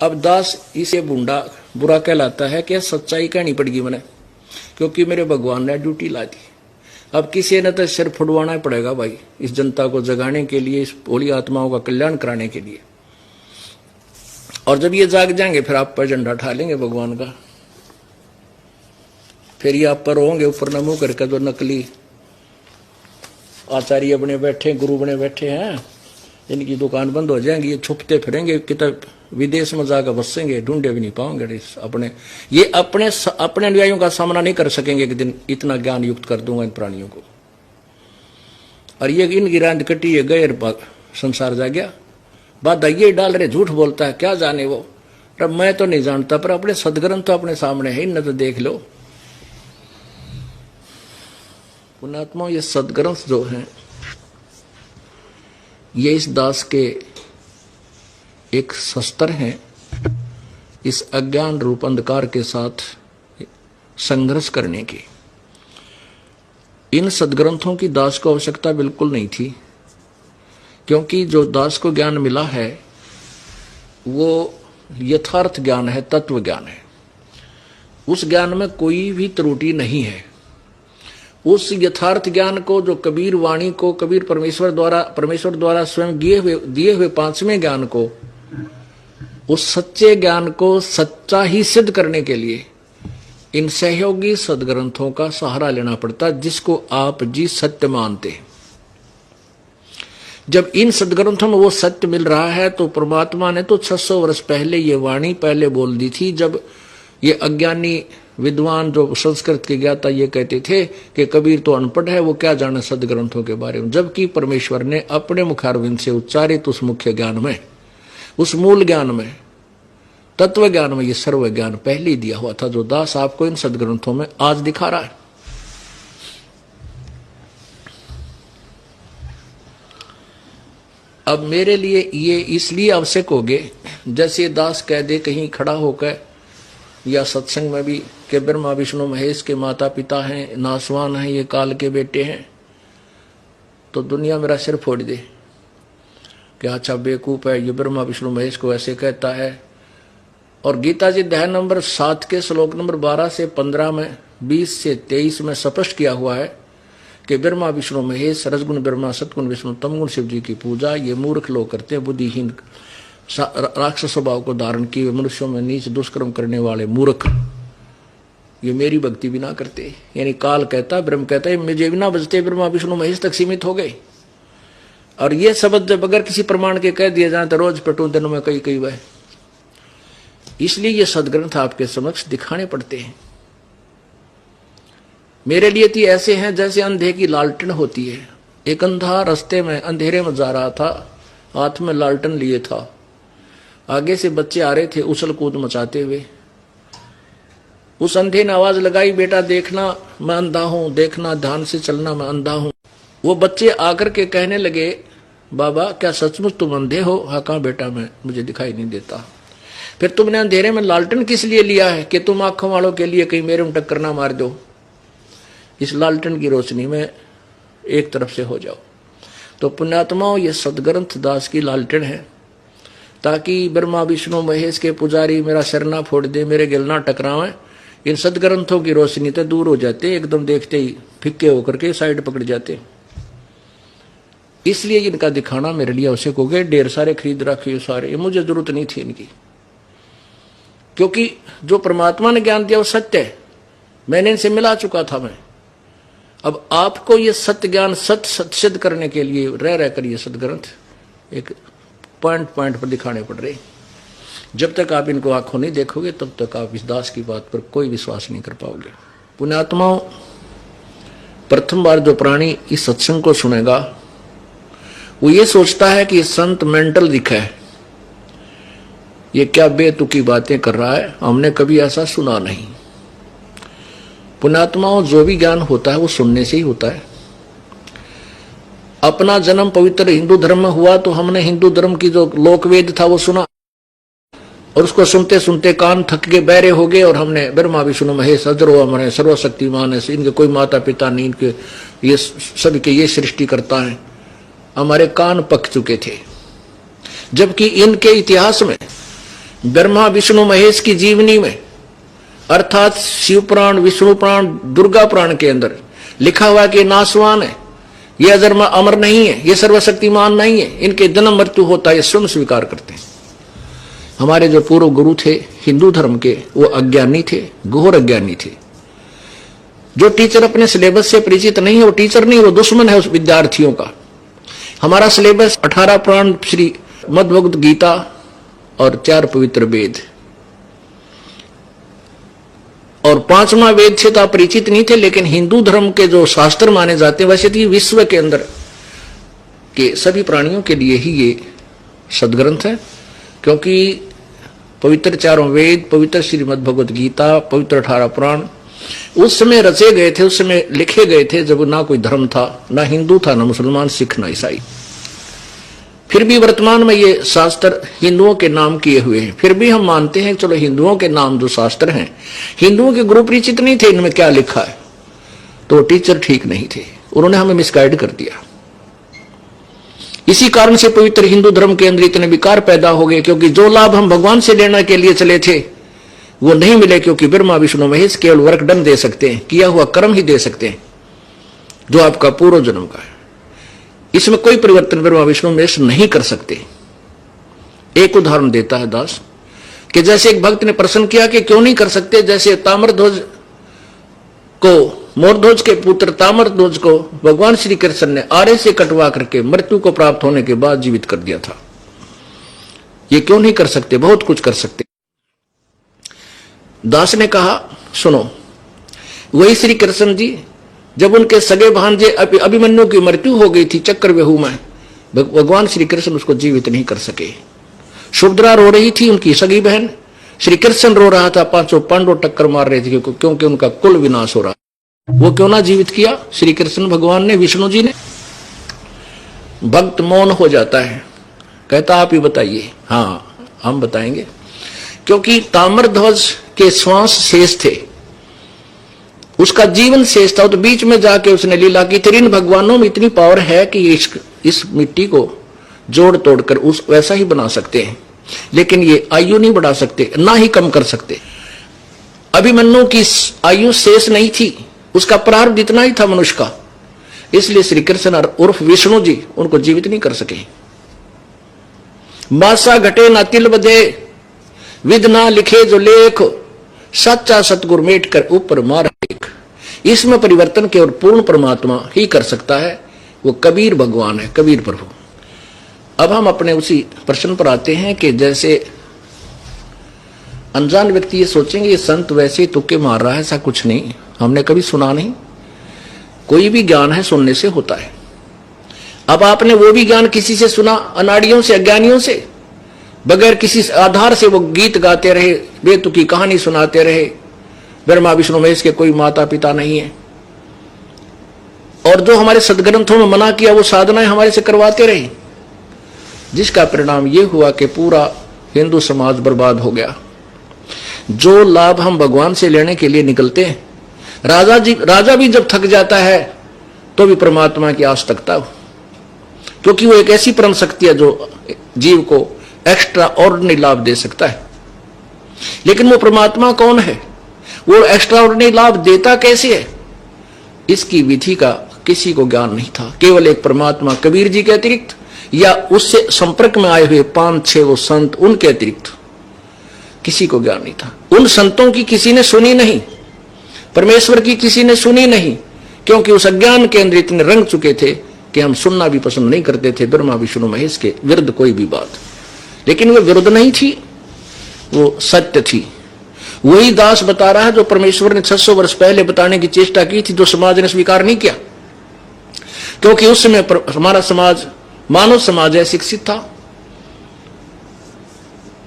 अब दास इसे बूंदा बुरा कहलाता है कि सच्चाई कहनी पड़ेगी मैंने, क्योंकि मेरे भगवान ने ड्यूटी ला दी। अब किसी ने तो सिर फुड़वाना ही पड़ेगा भाई, इस जनता को जगाने के लिए, इस भोली आत्माओं का कल्याण कराने के लिए। और जब ये जाग जाएंगे फिर आप पर झंडा उठा लेंगे भगवान का, फिर ये आप पर होंगे ऊपर नमो करके। जो नकली आचार्य बने बैठे, गुरु बने बैठे हैं, इनकी दुकान बंद हो जाएंगी, ये छुपते फिरेंगे, किताब विदेश में जाकर बसेंगे, ढूंढे भी नहीं पाओगे। अपने ये अपने अनुयायियों का सामना नहीं कर सकेंगे एक दिन, इतना ज्ञान युक्त कर दूंगा इन प्राणियों को। और ये इनकी रांद कटी, ये गैर संसार जा गया। बात ये डाल रहे, झूठ बोलता है, क्या जाने वो। अब मैं तो नहीं जानता, पर अपने सदग्रंथ तो अपने सामने है, इन्हें तो देख लो। पुण्यात्मा, ये सदग्रंथ जो हैं ये इस दास के एक शस्त्र हैं, इस अज्ञान रूप अंधकार के साथ संघर्ष करने की। इन सदग्रंथों की दास को आवश्यकता बिल्कुल नहीं थी, क्योंकि जो दास को ज्ञान मिला है वो यथार्थ ज्ञान है, तत्व ज्ञान है। उस ज्ञान में कोई भी त्रुटि नहीं है। उस यथार्थ ज्ञान को, जो कबीर वाणी को, कबीर परमेश्वर द्वारा स्वयं दिए हुए पांचवें ज्ञान को, उस सच्चे ज्ञान को सच्चा ही सिद्ध करने के लिए इन सहयोगी सदग्रंथों का सहारा लेना पड़ता, जिसको आप जी सत्य मानते हैं। जब इन सदग्रंथों में वो सत्य मिल रहा है, तो परमात्मा ने तो 600 वर्ष पहले ये वाणी पहले बोल दी थी, जब ये अज्ञानी विद्वान जो संस्कृत के ज्ञाता ये कहते थे कि कबीर तो अनपढ़ है, वो क्या जाने सदग्रंथों के बारे में। जबकि परमेश्वर ने अपने मुखारविंद से उच्चारित उस मुख्य ज्ञान में, उस मूल ज्ञान में, तत्व ज्ञान में ये सर्व ज्ञान पहले ही दिया हुआ था, जो दास आपको इन सदग्रंथों में आज दिखा रहा है। अब मेरे लिए ये इसलिए आवश्यक हो गए, जैसे दास कह दे कहीं खड़ा होकर या सत्संग में भी कि ब्रह्मा विष्णु महेश के माता पिता हैं, नासवान हैं, ये काल के बेटे हैं, तो दुनिया मेरा सिर फोड़ दे कि अच्छा बेवकूफ है, ये ब्रह्मा विष्णु महेश को ऐसे कहता है। और गीता जी अध्याय नंबर 7 के श्लोक नंबर 12 से 15 में, 20 से 23 में स्पष्ट किया हुआ है कि ब्रह्मा विष्णु महेश, रजगुण ब्रह्मा, सतगुण विष्णु, तमगुण शिव जी की पूजा ये मूर्ख लोग करते हैं, बुद्धिहीन राक्षस स्वभाव को धारण किए मनुष्यों में नीच दुष्कर्म करने वाले मूर्ख, ये मेरी भक्ति भी ना करते। यानी काल कहता, ब्रह्म कहता है, मुझे भी ना बजते ब्रह्मा विष्णु महेश तक सीमित हो गए। और ये शब्द जब अगर किसी प्रमाण के कह दिए जाए तो रोज पटू दिनों में कई वह। इसलिए ये सदग्रंथ आपके समक्ष दिखाने पड़ते हैं। मेरे लिए तो ऐसे हैं जैसे अंधे की लालटेन होती है। एक अंधा रास्ते में अंधेरे में जा रहा था, हाथ में लालटेन लिए था, आगे से बच्चे आ रहे थे उछल कूद मचाते हुए। उस अंधे ने आवाज लगाई, बेटा देखना मैं अंधा हूं, देखना ध्यान से चलना मैं अंधा हूं। वो बच्चे आकर के कहने लगे, बाबा क्या सचमुच तुम अंधे हो? हाँ कहा बेटा मैं, मुझे दिखाई नहीं देता। फिर तुमने अंधेरे में लालटेन किस लिए लिया है? कि तुम आंखों वालों के लिए कहीं मेरे में टक्कर ना मार दो, इस लालटेन की रोशनी में एक तरफ से हो जाओ। तो पुण्यात्माओं, ये सदग्रंथ दास की लालटेन है, ताकि ब्रह्मा विष्णु महेश के पुजारी मेरा सिर ना फोड़ दे, मेरे गिल ना टकरावे। इन सदग्रंथों की रोशनी तो दूर हो जाते, एकदम देखते ही फिक्के होकर के साइड पकड़ जाते। इसलिए इनका दिखाना मेरे लिए आवश्यक हो गए। ढेर सारे खरीद रखे सारे, ये मुझे जरूरत नहीं थी इनकी, क्योंकि जो परमात्मा ने ज्ञान दिया वो सत्य है, मैंने इनसे मिला चुका था मैं। अब आपको ये सत्य ज्ञान सत्य सिद्ध करने के लिए रह कर ये सदग्रंथ एक पॉइंट पर दिखाने पड़ रहे। जब तक आप इनको आंखों नहीं देखोगे तब तक आप इस दास की बात पर कोई विश्वास नहीं कर पाओगे। पुण्यात्माओं, प्रथम बार जो प्राणी इस सत्संग को सुनेगा वो ये सोचता है कि संत मेंटल दिखा है, ये क्या बेतुकी बातें कर रहा है, हमने कभी ऐसा सुना नहीं। पुण्यात्माओं, जो भी ज्ञान होता है वो सुनने से ही होता है। अपना जन्म पवित्र हिंदू धर्म में हुआ तो हमने हिंदू धर्म की जो लोकवेद था वो सुना, और उसको सुनते सुनते कान थक के बहरे हो गए, और हमने ब्रह्मा विष्णु महेश अजरो अमर सर्वशक्तिमान है, इनके कोई माता पिता नहीं, इनके ये सभी के ये सृष्टि करता है, हमारे कान पक चुके थे। जबकि इनके इतिहास में ब्रह्मा विष्णु महेश की जीवनी में, अर्थात शिव पुराण, विष्णु पुराण, दुर्गा पुराण के अंदर लिखा हुआ कि नासवान है, ये अमर नहीं है, ये सर्वशक्तिमान नहीं है, इनके जन्म मृत्यु होता है, ये स्वयं स्वीकार करते हैं। हमारे जो पूर्व गुरु थे हिंदू धर्म के, वो अज्ञानी थे, घोर अज्ञानी थे। जो टीचर अपने सिलेबस से परिचित नहीं है वो टीचर नहीं, वो दुश्मन है उस विद्यार्थियों का। हमारा सिलेबस 18 पुराण, श्री मद्भगवत गीता और 4 पवित्र वेद, और 5वां वेद से तो आप परिचित नहीं थे, लेकिन हिंदू धर्म के जो शास्त्र माने जाते हैं, वैसे तो विश्व के अंदर के सभी प्राणियों के लिए ही ये सदग्रंथ है, क्योंकि पवित्र 4 वेद, पवित्र श्रीमद् भगवत गीता, पवित्र 18 पुराण उस समय रचे गए थे, उस समय लिखे गए थे जब ना कोई धर्म था, ना हिंदू था, ना मुसलमान, सिख, ना ईसाई। फिर भी वर्तमान में ये शास्त्र हिंदुओं के नाम किए हुए हैं। फिर भी हम मानते हैं चलो हिंदुओं के नाम जो शास्त्र हैं, हिंदुओं के गुरु परिचित नहीं थे इनमें क्या लिखा है, तो टीचर ठीक नहीं थे, उन्होंने हमें मिसगाइड कर दिया। इसी कारण से पवित्र हिंदू धर्म के अंदर इतने विकार पैदा हो गए, क्योंकि जो लाभ हम भगवान से लेने के लिए चले थे वो नहीं मिले, क्योंकि ब्रह्मा विष्णु महेश केवल वर्कडन दे सकते हैं, किया हुआ कर्म ही दे सकते हैं जो आपका पूर्व जन्म का है। इसमें कोई परिवर्तन ब्रह्मा विष्णु महेश नहीं कर सकते। एक उदाहरण देता है दास कि जैसे एक भक्त ने प्रश्न किया कि क्यों नहीं कर सकते, जैसे ताम्रध्वज को, मोरध्वज के पुत्र ताम्रध्वज को भगवान श्री कृष्ण ने आरे से कटवा करके मृत्यु को प्राप्त होने के बाद जीवित कर दिया था, ये क्यों नहीं कर सकते? बहुत कुछ कर सकते। दास ने कहा सुनो, वही श्री कृष्ण जी जब उनके सगे भांजे अभिमन्यु की मृत्यु हो गई थी चक्रव्यूह में, भगवान श्री कृष्ण उसको जीवित नहीं कर सके। सुभद्रा रो रही थी, उनकी सगी बहन, श्री कृष्ण रो रहा था, 5 पांडव टक्कर मार रहे थे क्योंकि उनका कुल विनाश हो रहा। वो क्यों ना जीवित किया श्री कृष्ण भगवान ने, विष्णु जी ने? भक्त मौन हो जाता है, कहता आप ही बताइए। हाँ हम बताएंगे, क्योंकि ताम्रध्वज के श्वास शेष थे, उसका जीवन शेष था, तो बीच में जाके उसने लीला की। तेरी इन भगवानों में इतनी पावर है कि इस मिट्टी को जोड़ तोड़कर उस वैसा ही बना सकते हैं, लेकिन ये आयु नहीं बढ़ा सकते, ना ही कम कर सकते। अभिमन्यु की आयु शेष नहीं थी, उसका प्रारब्ध इतना ही था मनुष्य का, इसलिए श्री कृष्ण उर्फ विष्णु जी उनको जीवित नहीं कर सके। मासा घटे ना तिल बधे, विद ना लिखे जो लेख, सच्चा सतगुरु मेट कर ऊपर मार एक। इसमें परिवर्तन केवल पूर्ण परमात्मा ही कर सकता है, वो कबीर भगवान है, कबीर प्रभु। अब हम अपने उसी प्रश्न पर आते हैं कि जैसे अनजान व्यक्ति ये सोचेंगे ये संत वैसे ही तुक्के मार रहा है, ऐसा कुछ नहीं, हमने कभी सुना नहीं। कोई भी ज्ञान है सुनने से होता है। अब आपने वो भी ज्ञान किसी से सुना, अनाड़ियों से, अज्ञानियों से, बगैर किसी आधार से वो गीत गाते रहे, बेतुकी कहानी सुनाते रहे, ब्रह्मा विष्णु महेश के कोई माता पिता नहीं है, और जो हमारे सदग्रंथों में मना किया वो साधनाएं हमारे से करवाते रहे, जिसका परिणाम ये हुआ कि पूरा हिंदू समाज बर्बाद हो गया। जो लाभ हम भगवान से लेने के लिए निकलते हैं, राजा भी जब थक जाता है तो भी परमात्मा की आस तकता हो, क्योंकि वो एक ऐसी परम शक्ति है जो जीव को एक्स्ट्रा ऑर्डिनरी लाभ दे सकता है। लेकिन वो परमात्मा कौन है, वो एक्स्ट्रा ऑर्डिनरी लाभ देता कैसे है, इसकी विधि का किसी को ज्ञान नहीं था। केवल एक परमात्मा कबीर जी के अतिरिक्त या उससे संपर्क में आए हुए 5-6 वो संत, उनके अतिरिक्त किसी को ज्ञान नहीं था। उन संतों की किसी ने सुनी नहीं, परमेश्वर की किसी ने सुनी नहीं, क्योंकि उस अज्ञान के अंदर इतने रंग चुके थे कि हम सुनना भी पसंद नहीं करते थे ब्रह्मा विष्णु महेश के विरुद्ध कोई भी बात। लेकिन वो विरुद्ध नहीं थी, वो सत्य थी। वही दास बता रहा है जो परमेश्वर ने 600 वर्ष पहले बताने की चेष्टा की थी, जो समाज ने स्वीकार नहीं किया, क्योंकि उस समय हमारा समाज मानव समाज है, शिक्षित था,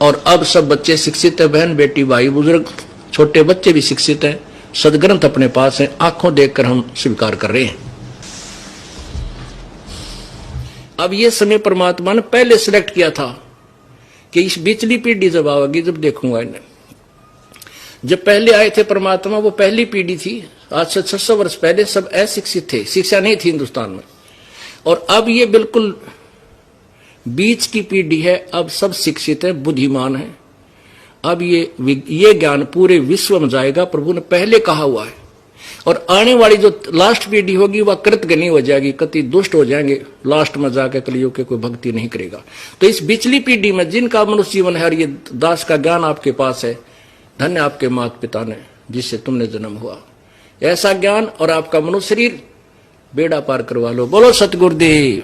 और अब सब बच्चे शिक्षित है, बहन बेटी भाई बुजुर्ग छोटे बच्चे भी शिक्षित हैं, सदग्रंथ अपने पास हैं, आंखों देखकर हम स्वीकार कर रहे हैं। अब ये समय परमात्मा ने पहले सिलेक्ट किया था कि इस बिचली पीढ़ी जब आएगी, जब देखूंगा इन्हें। जब पहले आए थे परमात्मा, वो पहली पीढ़ी थी, आज से 600 वर्ष पहले सब अशिक्षित थे, शिक्षा नहीं थी हिंदुस्तान में। और अब ये बिल्कुल बीच की पीढ़ी है, अब सब शिक्षित है, बुद्धिमान है, अब ये ज्ञान पूरे विश्व में जाएगा, प्रभु ने पहले कहा हुआ है। और आने वाली जो लास्ट पीढ़ी होगी वह कृतघ्नी हो जाएगी, कति दुष्ट हो जाएंगे, लास्ट में जाकर कलियुग के कोई भक्ति नहीं करेगा। तो इस बिचली पीढ़ी में जिनका मनुष्य जीवन है और ये दास का ज्ञान आपके पास है, धन्य आपके माता पिता ने जिससे तुमने जन्म हुआ। ऐसा ज्ञान और आपका मनुष्य शरीर बेड़ा पार करवा लो। बोलो सतगुरुदेव।